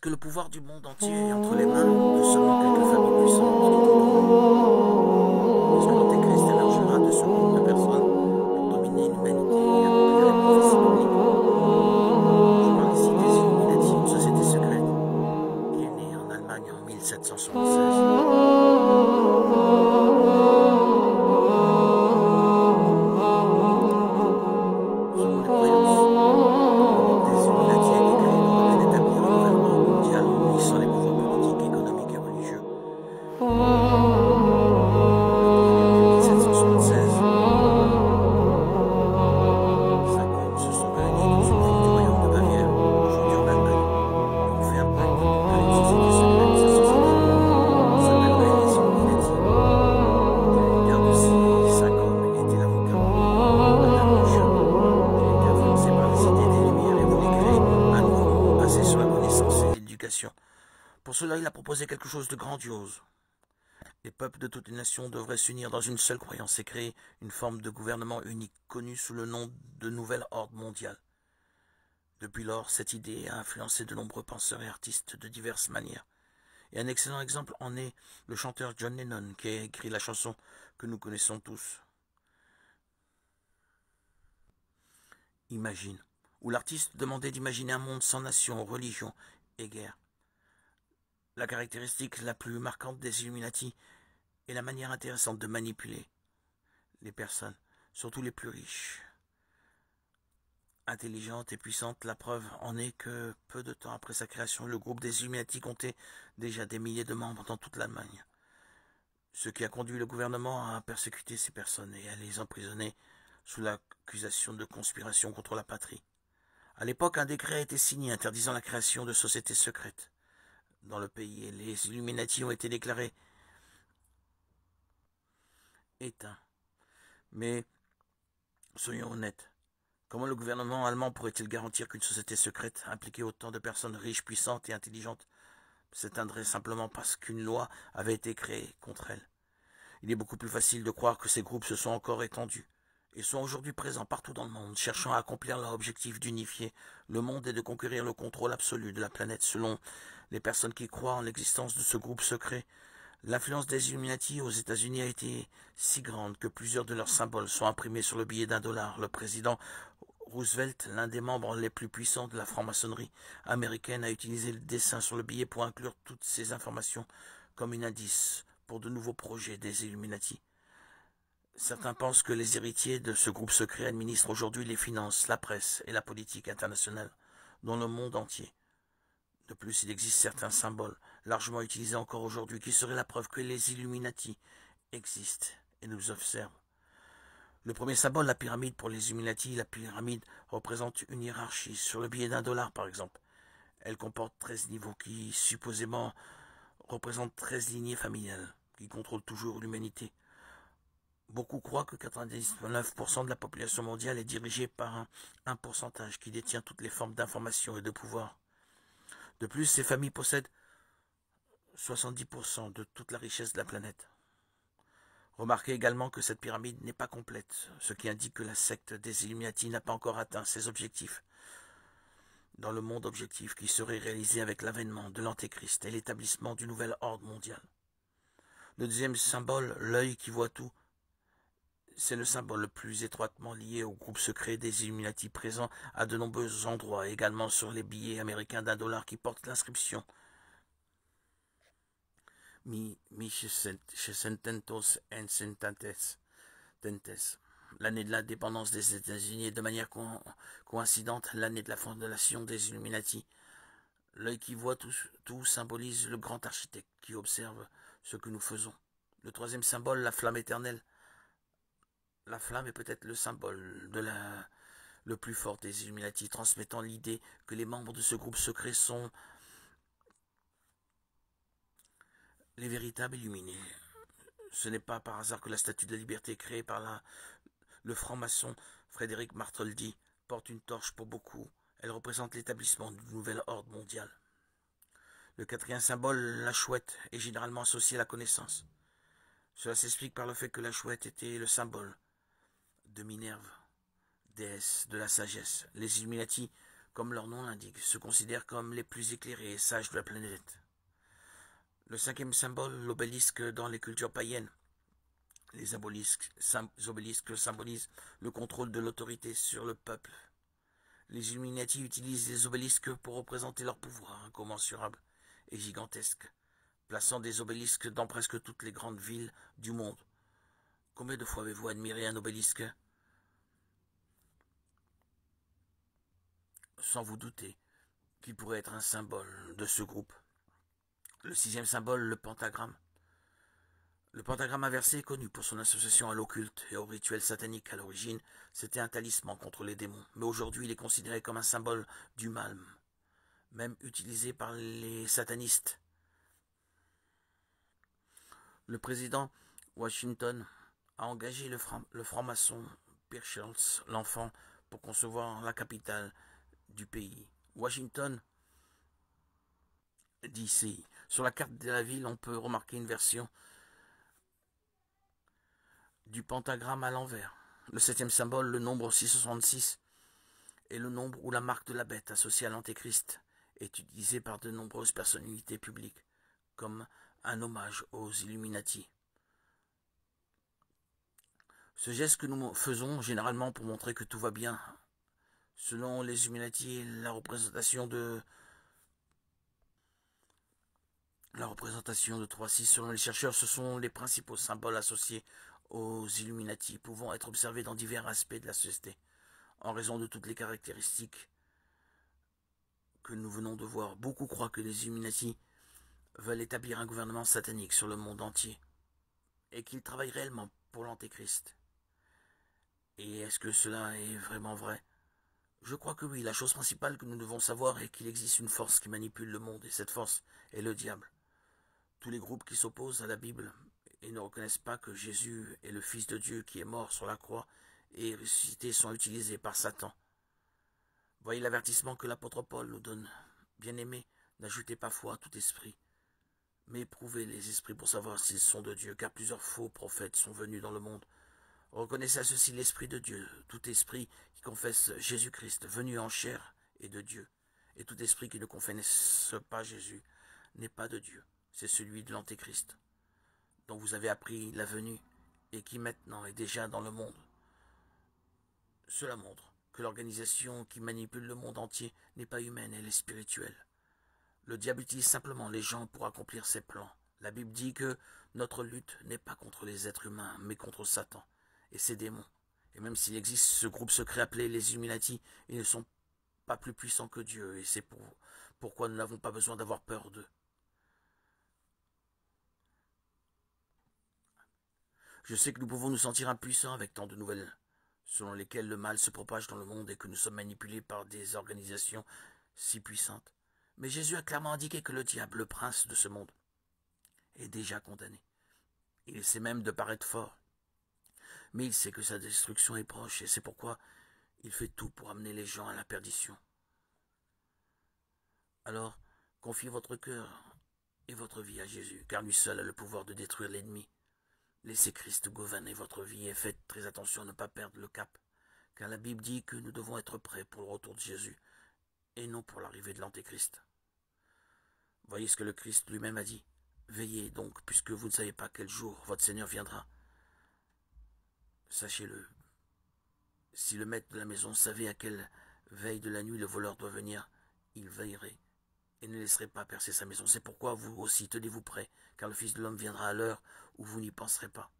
que le pouvoir du monde entier est entre les mains de seulement quelques familles puissantes qui contrôlent. Est-ce que l'Antéchrist émergera de ce groupe de personnes pour dominer l'humanité et accomplir les prophéties bibliques? Je parle ici des Illuminati, une société secrète qui est née en Allemagne en 1776. Selon les croyances, le groupe des Illuminati a été créé dans le but d'établir un nouvel ordre mondial unissant les pouvoirs politiques, économiques et religieux. Le premier, depuis 1776, 5 hommes se sont réunis dans une ville du royaume de Bavière, aujourd'hui en Allemagne, et ont fait un pacte pour créer une société secrète. Cette société s'appellerait les Illuminati. Le leader de ces 5 hommes était l'avocat Adam Cushing. Il était influencé par les idées des Lumières et voulait créer un nouveau monde basé sur la connaissance et l'éducation. Pour cela, il a proposé quelque chose de grandiose. Les peuples de toutes les nations devraient s'unir dans une seule croyance et créer une forme de gouvernement unique connue sous le nom de Nouvel Ordre Mondial. Depuis lors, cette idée a influencé de nombreux penseurs et artistes de diverses manières. Et un excellent exemple en est le chanteur John Lennon, qui a écrit la chanson que nous connaissons tous. Imagine, où l'artiste demandait d'imaginer un monde sans nation, religion et guerre. La caractéristique la plus marquante des Illuminati est la manière intéressante de manipuler les personnes, surtout les plus riches. Intelligente et puissante, la preuve en est que peu de temps après sa création, le groupe des Illuminati comptait déjà des milliers de membres dans toute l'Allemagne, ce qui a conduit le gouvernement à persécuter ces personnes et à les emprisonner sous l'accusation de conspiration contre la patrie. À l'époque, un décret a été signé interdisant la création de sociétés secrètes dans le pays et les Illuminati ont été déclarés éteints. Mais soyons honnêtes, comment le gouvernement allemand pourrait-il garantir qu'une société secrète impliquait autant de personnes riches, puissantes et intelligentes s'éteindrait simplement parce qu'une loi avait été créée contre elle? Il est beaucoup plus facile de croire que ces groupes se sont encore étendus et sont aujourd'hui présents partout dans le monde, cherchant à accomplir leur objectif d'unifier le monde et de conquérir le contrôle absolu de la planète. Selon les personnes qui croient en l'existence de ce groupe secret, l'influence des Illuminati aux États-Unis a été si grande que plusieurs de leurs symboles sont imprimés sur le billet d'$1. Le président Roosevelt, l'un des membres les plus puissants de la franc-maçonnerie américaine, a utilisé le dessin sur le billet pour inclure toutes ces informations comme un indice pour de nouveaux projets des Illuminati. Certains pensent que les héritiers de ce groupe secret administrent aujourd'hui les finances, la presse et la politique internationale dans le monde entier. De plus, il existe certains symboles largement utilisés encore aujourd'hui qui seraient la preuve que les Illuminati existent et nous observent. Le premier symbole, la pyramide pour les Illuminati, la pyramide représente une hiérarchie. Sur le billet d'$1 par exemple, elle comporte 13 niveaux qui supposément représentent 13 lignées familiales qui contrôlent toujours l'humanité. Beaucoup croient que 99% de la population mondiale est dirigée par un pourcentage qui détient toutes les formes d'information et de pouvoir. De plus, ces familles possèdent 70% de toute la richesse de la planète. Remarquez également que cette pyramide n'est pas complète, ce qui indique que la secte des Illuminati n'a pas encore atteint ses objectifs. Dans le monde objectif qui serait réalisé avec l'avènement de l'Antéchrist et l'établissement du nouvel ordre mondial. Le deuxième symbole, l'œil qui voit tout, c'est le symbole le plus étroitement lié au groupe secret des Illuminati présent à de nombreux endroits, également sur les billets américains d'$1 qui portent l'inscription Mi secentos en centantes, l'année de l'indépendance des États-Unis et de manière coïncidente l'année de la fondation des Illuminati. L'œil qui voit tout symbolise le grand architecte qui observe ce que nous faisons. Le troisième symbole, la flamme éternelle. La flamme est peut-être le symbole le plus fort des Illuminati, transmettant l'idée que les membres de ce groupe secret sont les véritables illuminés. Ce n'est pas par hasard que la statue de la liberté créée par le franc-maçon Frédéric Bartholdi porte une torche pour beaucoup. Elle représente l'établissement du nouvel ordre mondial. Le quatrième symbole, la chouette, est généralement associé à la connaissance. Cela s'explique par le fait que la chouette était le symbole de Minerve, déesse de la sagesse. Les Illuminati comme leur nom l'indique, se considèrent comme les plus éclairés et sages de la planète. Le cinquième symbole, l'obélisque dans les cultures païennes. Les obélisques symbolisent le contrôle de l'autorité sur le peuple. Les Illuminati utilisent les obélisques pour représenter leur pouvoir incommensurable et gigantesque, plaçant des obélisques dans presque toutes les grandes villes du monde. Combien de fois avez-vous admiré un obélisque? Sans vous douter qu'il pourrait être un symbole de ce groupe. Le sixième symbole, le pentagramme. Le pentagramme inversé est connu pour son association à l'occulte et au rituel satanique. À l'origine, c'était un talisman contre les démons, mais aujourd'hui il est considéré comme un symbole du mal, même utilisé par les satanistes. Le président Washington a engagé le franc-maçon Pierre l'enfant pour concevoir la capitale du pays. Washington DC. Sur la carte de la ville, on peut remarquer une version du pentagramme à l'envers. Le septième symbole, le nombre 666, est le nombre ou la marque de la bête associée à l'antéchrist, est utilisé par de nombreuses personnalités publiques comme un hommage aux Illuminati. Ce geste que nous faisons généralement pour montrer que tout va bien, selon les Illuminati, la représentation de 3-6 selon les chercheurs, ce sont les principaux symboles associés aux Illuminati, pouvant être observés dans divers aspects de la société, en raison de toutes les caractéristiques que nous venons de voir. Beaucoup croient que les Illuminati veulent établir un gouvernement satanique sur le monde entier, et qu'ils travaillent réellement pour l'Antéchrist. Et est-ce que cela est vraiment vrai? Je crois que oui. La chose principale que nous devons savoir est qu'il existe une force qui manipule le monde, et cette force est le diable. Tous les groupes qui s'opposent à la Bible et ne reconnaissent pas que Jésus est le Fils de Dieu qui est mort sur la croix et ressuscité sont utilisés par Satan. Voyez l'avertissement que l'apôtre Paul nous donne. Bien-aimés, n'ajoutez pas foi à tout esprit, mais éprouvez les esprits pour savoir s'ils sont de Dieu, car plusieurs faux prophètes sont venus dans le monde. Reconnaissez à ceci l'Esprit de Dieu. Tout esprit qui confesse Jésus-Christ, venu en chair, est de Dieu. Et tout esprit qui ne confesse pas Jésus n'est pas de Dieu. C'est celui de l'Antéchrist, dont vous avez appris la venue, et qui maintenant est déjà dans le monde. Cela montre que l'organisation qui manipule le monde entier n'est pas humaine, elle est spirituelle. Le diable utilise simplement les gens pour accomplir ses plans. La Bible dit que notre lutte n'est pas contre les êtres humains, mais contre Satan et ses démons. Et même s'il existe ce groupe secret appelé les Illuminati, ils ne sont pas plus puissants que Dieu, et c'est pourquoi nous n'avons pas besoin d'avoir peur d'eux. Je sais que nous pouvons nous sentir impuissants avec tant de nouvelles, selon lesquelles le mal se propage dans le monde et que nous sommes manipulés par des organisations si puissantes. Mais Jésus a clairement indiqué que le diable, le prince de ce monde, est déjà condamné. Il essaie même de paraître fort, mais il sait que sa destruction est proche, et c'est pourquoi il fait tout pour amener les gens à la perdition. Alors, confiez votre cœur et votre vie à Jésus, car lui seul a le pouvoir de détruire l'ennemi. Laissez Christ gouverner votre vie et faites très attention à ne pas perdre le cap, car la Bible dit que nous devons être prêts pour le retour de Jésus, et non pour l'arrivée de l'Antéchrist. Voyez ce que le Christ lui-même a dit. Veillez donc, puisque vous ne savez pas quel jour votre Seigneur viendra. Sachez-le, si le maître de la maison savait à quelle veille de la nuit le voleur doit venir, il veillerait et ne laisserait pas percer sa maison. C'est pourquoi vous aussi tenez-vous prêts, car le Fils de l'homme viendra à l'heure où vous n'y penserez pas.